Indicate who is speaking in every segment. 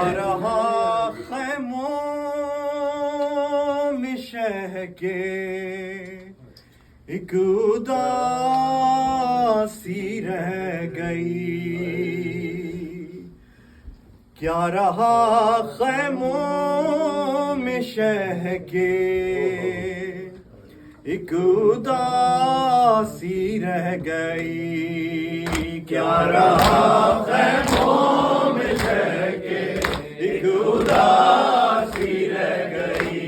Speaker 1: کیا رہا خیموں میں شہ کے ایک اداسی رہ گئی. کیا رہا خیموں میں شہ کے ایک اداسی رہ گئی. کیا رہا خیموں میں شہ کے ایک اداسی رہ گئی.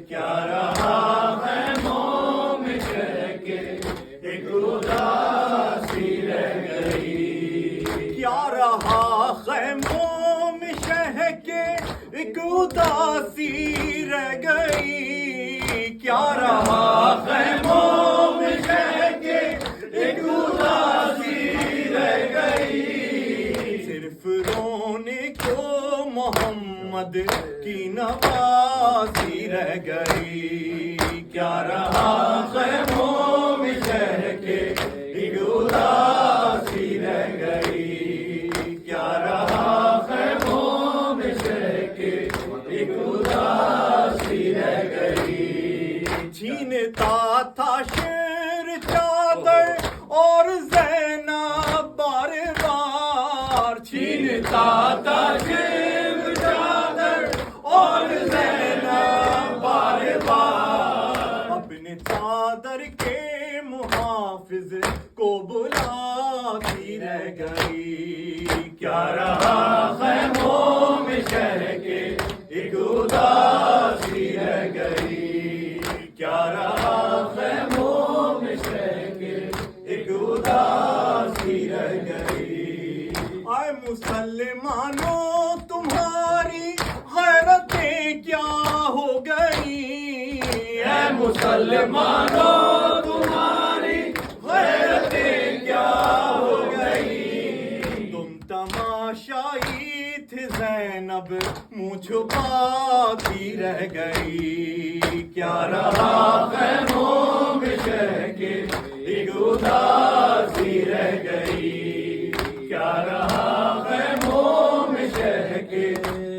Speaker 1: کیا رہا خیموں میں شہ کے ایک اداسی رہ گئی. کیا رہا خیموں میں شہ کے ایک اداسی رہ گئی. کیا رہا خیموں میں شہ کے ایک اداسی رہ گئی. صرف رونے کو محمد کی نوازی رہ گئی. کیا رہا خیموں میں شہ کے ایک اداسی رہ گئی. کیا رہا خیموں میں شہ کے ایک اداسی رہ گئی. چھینتا تھا شیر چادر اور زینب بار بار. چھینتا تھا شیر چادر اور زینب بار بار. اپنے چادر کے محافظ کو بلاتی رہ گئی. کیا رہا خیموں میں شہ کے ایک اداسی رہ گئی. کیا رہا خیموں میں شہ کے ایک اداسی رہ گئی. اے مسلمانوں تمہاری غیرتیں کیا ہو گئی. اے مسلمانوں تمہاری غیرتیں کیا ہو گئی. تم تماشائی تھے زینب منہ چھپاتی رہ گئی. کیا رہا خیموں میں شہ کے ایک اداسی رہ گئی. کیا رہا خیموں میں شہ کے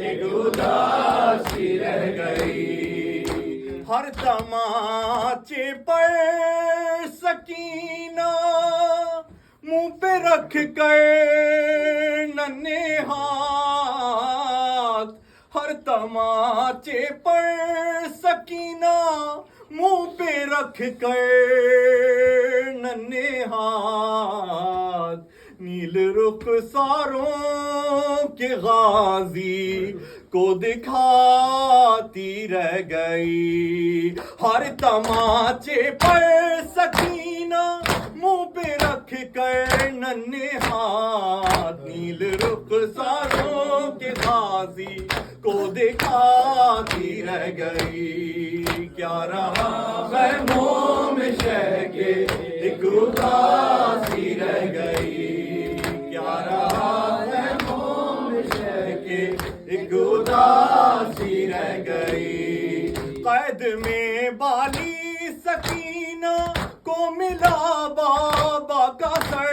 Speaker 1: ایک اداسی رہ گئی. ہر تماچے پر سکینہ منہ پہ رکھ کر ننھے ہاتھ. ہر تماچے پر سکینہ منہ پہ رکھ کر ننھے ہاتھ. نیل رخساروں کے غازی کو دکھاتی رہ گئی. ہر تماچے پر سکینہ منہ پہ رکھ کر ننھے ہاتھ. نیل رخساروں کے غازی کو دکھاتی رہ گئی. کیا رہا خیموں میں شہ کے ایک اداسی رہ گئی. کیا رہا خیموں میں شہ کے ایک اداسی رہ گئی. قید میں بالی سکینہ کو ملا بابا کا سر.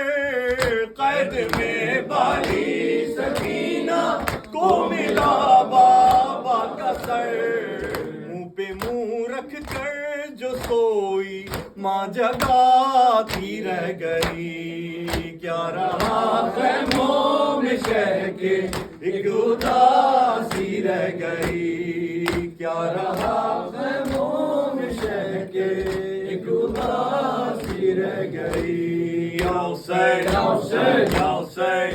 Speaker 1: قید میں بالی سکینہ کو ملا بابا کا سر. منہ پہ منہ رکھ کر جو سوئی ماں جگاتی رہ گئی. کیا رہا خیموں میں شہ کے ایک اداسی رہ گئی. کیا رہا خیموں میں شہ کے ایک اداسی رہ گئی. یا حسین یا حسین یا حسین.